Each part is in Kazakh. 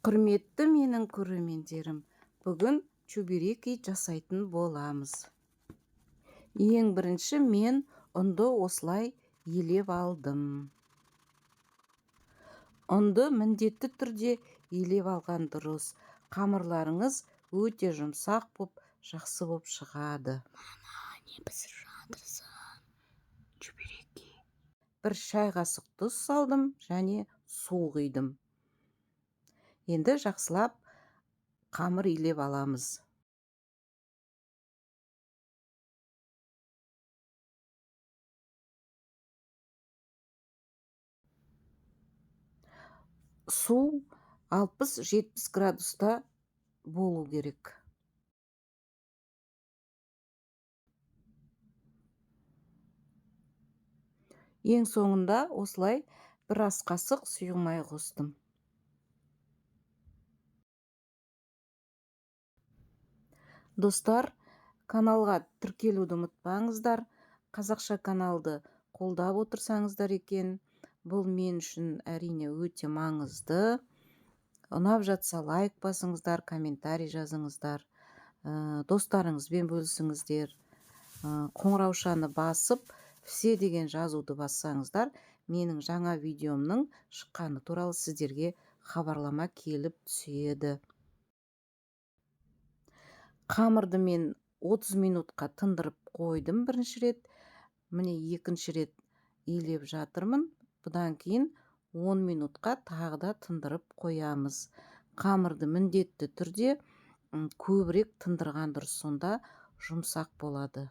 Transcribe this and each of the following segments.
Құрметті менің көрермендерім, бүгін чебуреки жасайтын боламыз. Ең бірінші мен ұнды осылай елеп алдым. Ұнды міндетті түрде елеп алған дұрыс. Қамырларыңыз өте жұмсақ боп, жақсы боп шығады. Мама, не пісіріп жатырсың? Чебуреки. Бір шай қасық тұз салдым және су құйдым. Енді жақсылап қамыр илеп аламыз. Су 60-70 градуста болу керек. Ең соңында осылай бір ас қасық сұйық май қостым. Достар, каналға тіркелуді ұмытпаңыздар. Қазақша каналды қолдап отырсаңыздар екен. Бұл мен үшін әрине өте маңызды. Ұнап жатса лайк басыңыздар, комментарий жазыңыздар. Достарыңызбен бөлісіңіздер. Қоңыраушаны басып, все деген жазуды бассаңыздар, менің жаңа видеомның шыққаны туралы сіздерге хабарлама келіп түседі. Қамырды мен 30 минутқа тындырып қойдым бірінші рет. Міне екінші рет илеп жатырмын. Бұдан кейін 10 минутқа тағы да тындырып қоямыз. Қамырды міндетті түрде көбірек тындырған дұрыс, сонда жұмсақ болады.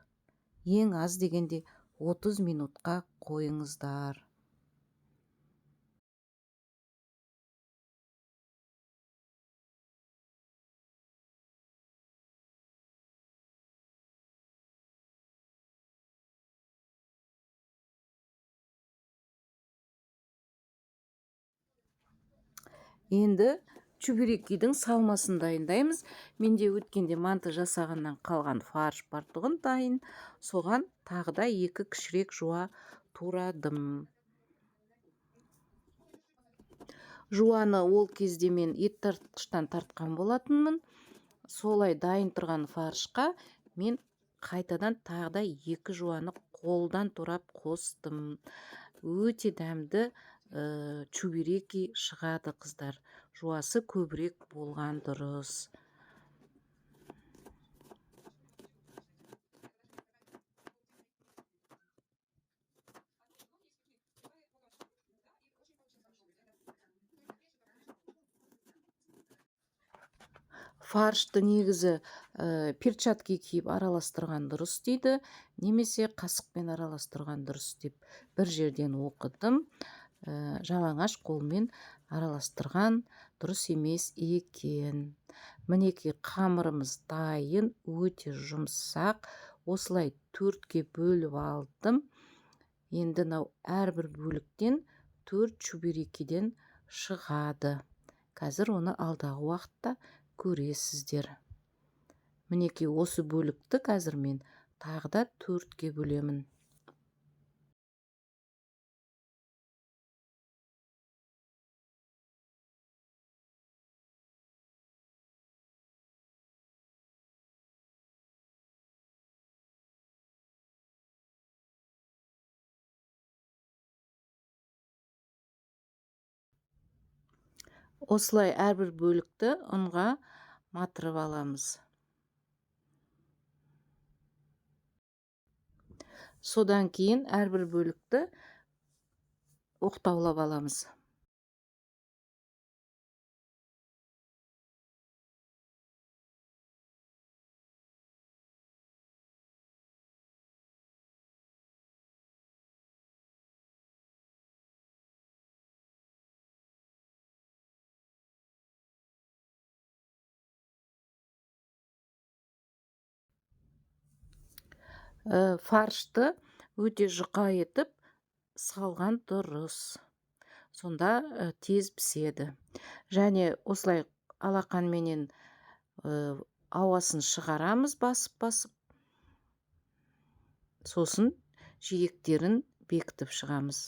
Ең аз дегенде 30 минутқа қойыңыздар. Енді чебурекидің салмасын дайындаймыз. Менде өткенде манты жасағаннан қалған фарш бар тұғын дайын. Соған тағы да 2 кішірек жуа турадым. Жуаны ол кезде мен ет тартқыштан тартқан болатынмын. Солай дайын тұрған фаршқа мен қайтадан тағы да 2 жуаны қолдан турап қостым. Өте дәмді чебуреки шығады, қыздар. Жуасы көбірек болған дұрыс. Фаршты негізі перчатки киіп араластырған дұрыс дейді, немесе қасықпен араластырған дұрыс деп бір жерден оқыдым. Жалаңаш қолмен араластырған дұрыс емес екен. Мінекей қамырымыз дайын, өте жұмсақ. Осылай 4-ке бөліп алдым. Енді әрбір бөліктен 4 чебурекиден шығады. Қазір оны алдағы уақытта көресіздер. Мінекей осы бөлікті қазір мен тағы да 4-ке бөлемін. Осылай әрбір бөлікті ұнға матырып аламыз. Содан кейін әрбір бөлікті оқтаулап аламыз. Фаршты өте жұқа етіп салған дұрыс. Сонда тез піседі. Және осылай алақанменен ауасын шығарамыз басып-басып. Сосын жиектерін бекітіп шығамыз.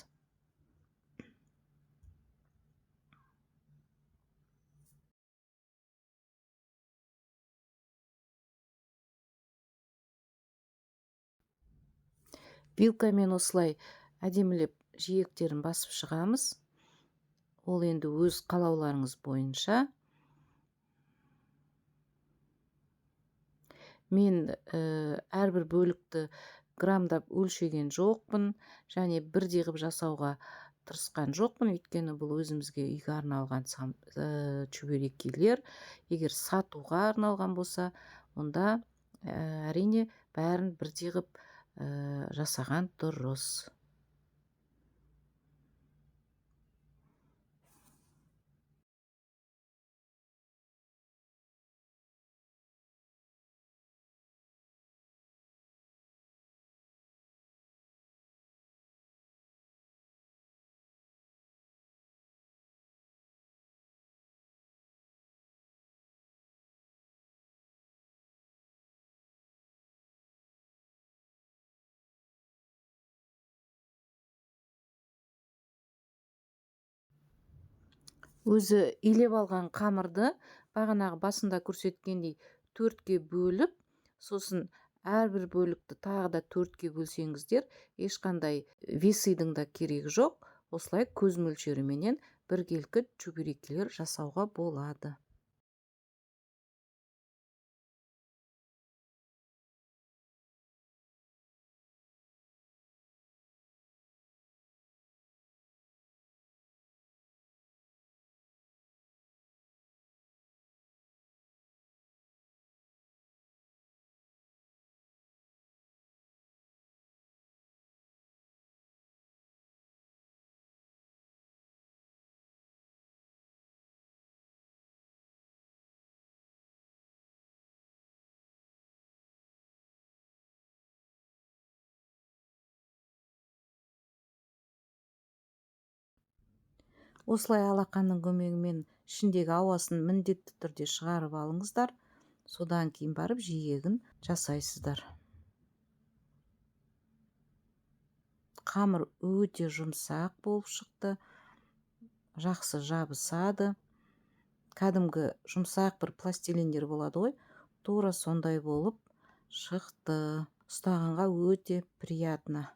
вилкамен осылай әдемілеп жиектерін басып шығамыз. Ол енді өз қалауларыңыз бойынша. Мен әрбір бөлікті грамдап өлшеген жоқпын, және бірдей қылып жасауға тырысқан жоқпын, өйткені бұл өзімізге үйге арналған чөберекилер. Егер сатуға арналған болса, онда әрине бәрін бірдей қылып жасаған дұрыс. Өзі илеп алған қамырды бағанағы басында көрсеткендей төртке бөліп, сосын әрбір бөлікті тағы да төртке бөлсеңіздер, ешқандай весыйдың да керегі жоқ. Осылай көз мөлшеріменен біркелкі чөберекилер жасауға болады. Осылай алақанның көмегімен ішіндегі ауасын міндетті түрде шығарып алыңыздар. Содан кейін барып жиегін жасайсыздар. Қамыр өте жұмсақ болып шықты. Жақсы жабысады. Кәдімгі жұмсақ бір пластилиндер болады ғой, тура сондай болып шықты. Ұстағанға өте приятно.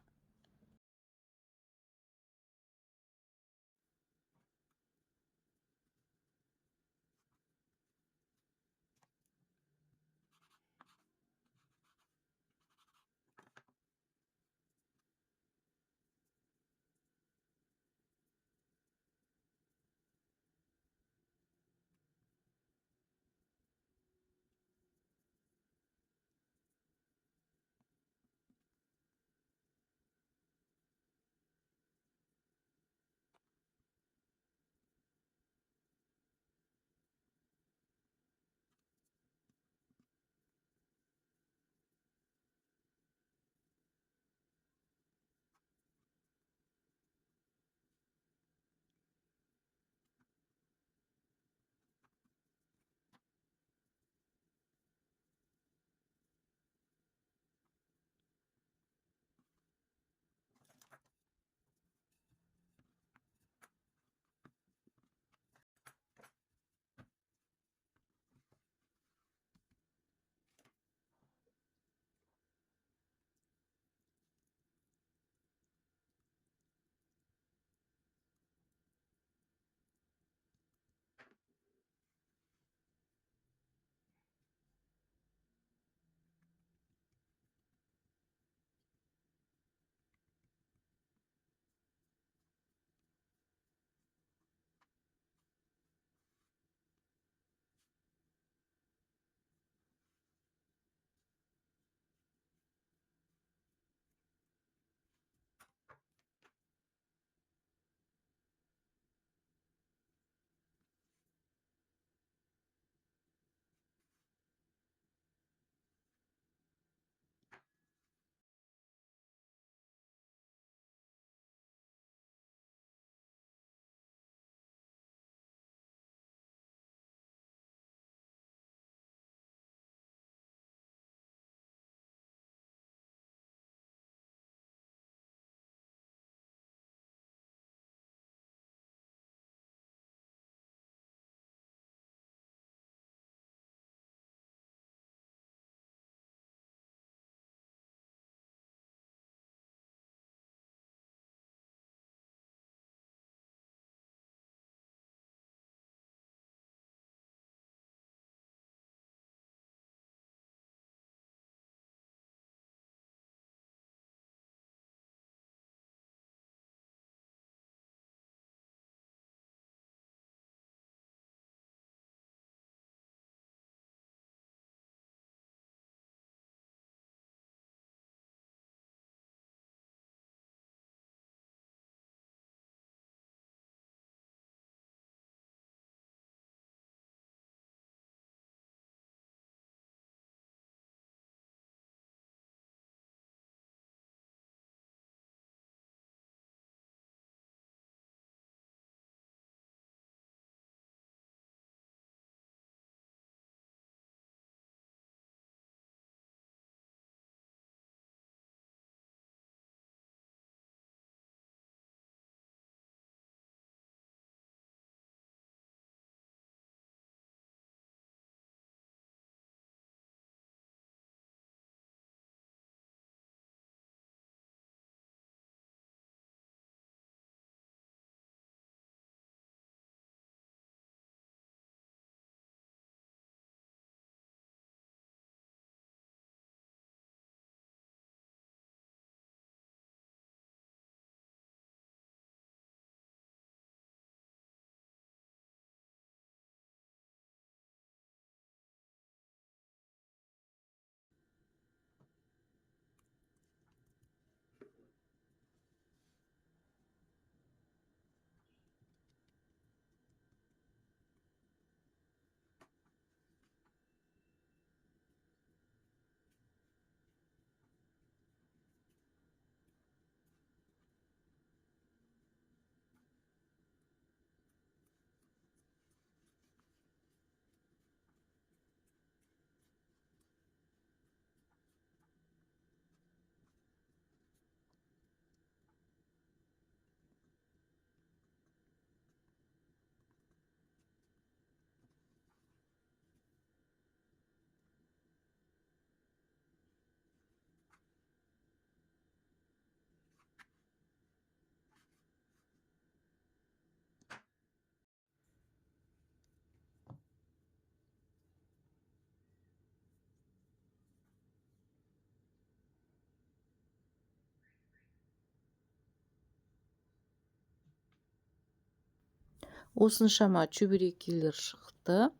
Осыншама чөберекейлер шықты.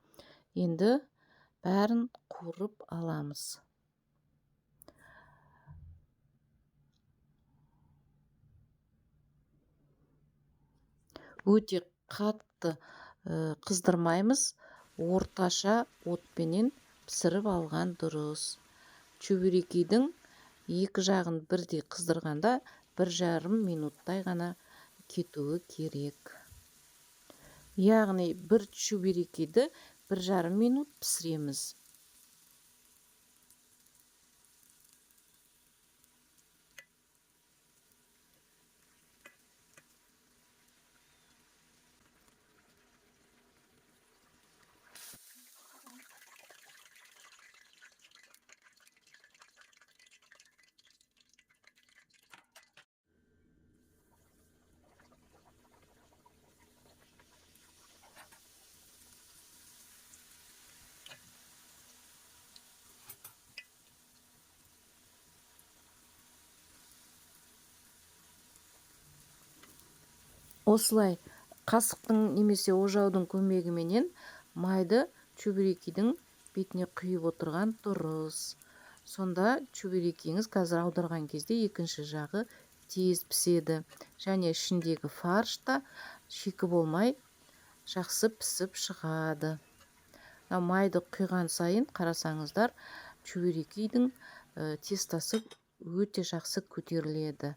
Енді бәрін қуырып аламыз. Өте қатты қыздырмаймыз, орташа отпенен пісіріп алған дұрыс. Чөберекейдің екі жағын бірдей қыздырғанда 1,5 минуттай ғана кетуі керек. Яғни бір чөберекейді 1,5 минут пісіреміз. Осылай қасықтың немесе ожаудың көмегіменен майды чөберекейдің бетіне құйып отырған дұрыс. Сонда чөберекейіңіз қазір аударған кезде екінші жағы тез піседі. Және ішіндегі фарш та шикі болмай жақсы пісіп шығады. Майды құйған сайын қарасаңыздар, чөберекейдің тестасы өте жақсы көтеріледі.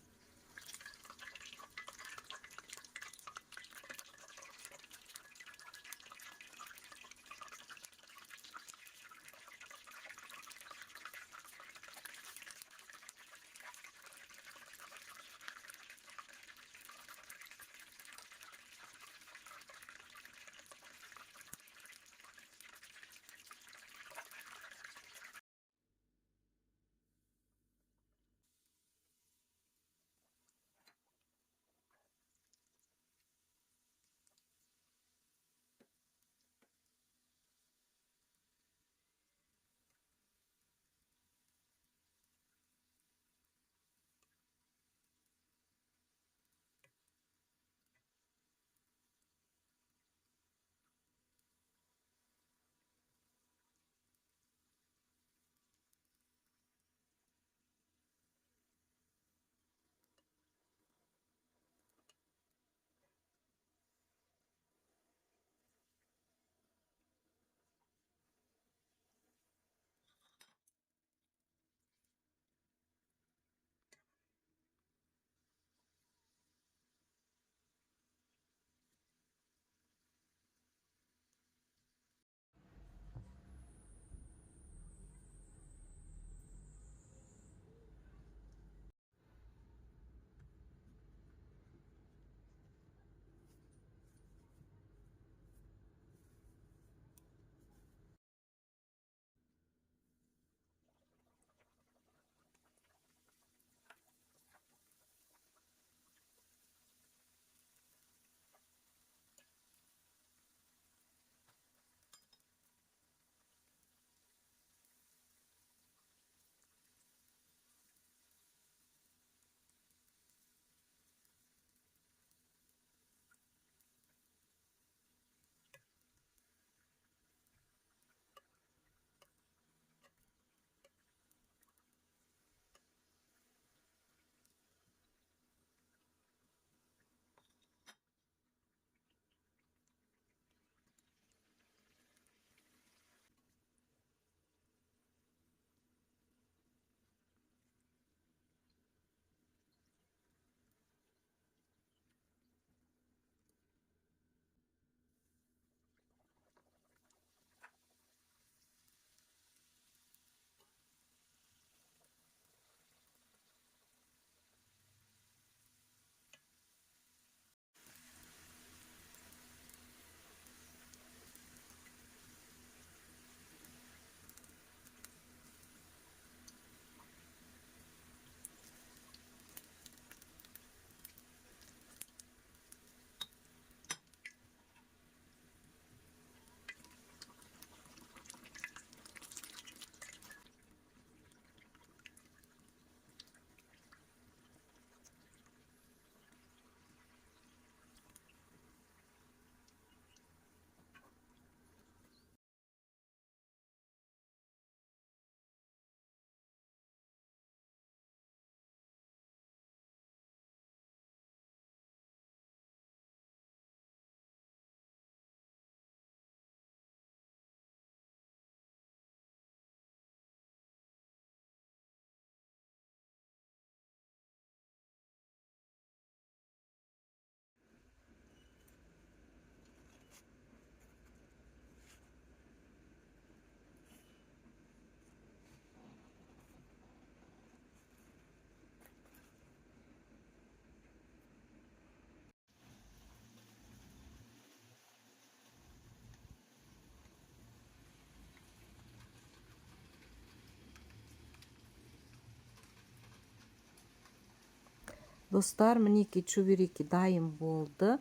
Достар, мінекей чөбереки дайын болды.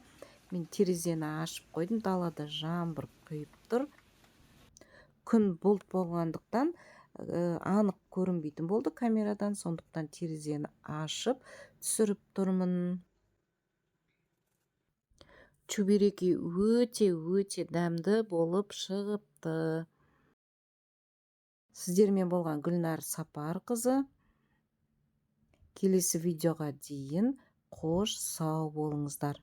Мен терезені ашып қойдым. Далада жаңбыр құйып тұр. Күн бұлт болғандықтан анық көрінбейтін болды камерадан. Сондықтан терезені ашып түсіріп тұрмын. Чөбереки өте дәмді болып шығыпты. Сіздермен болған Гүлнар Сапарқызы. Келесі видеоға дейін қош сау болыңыздар.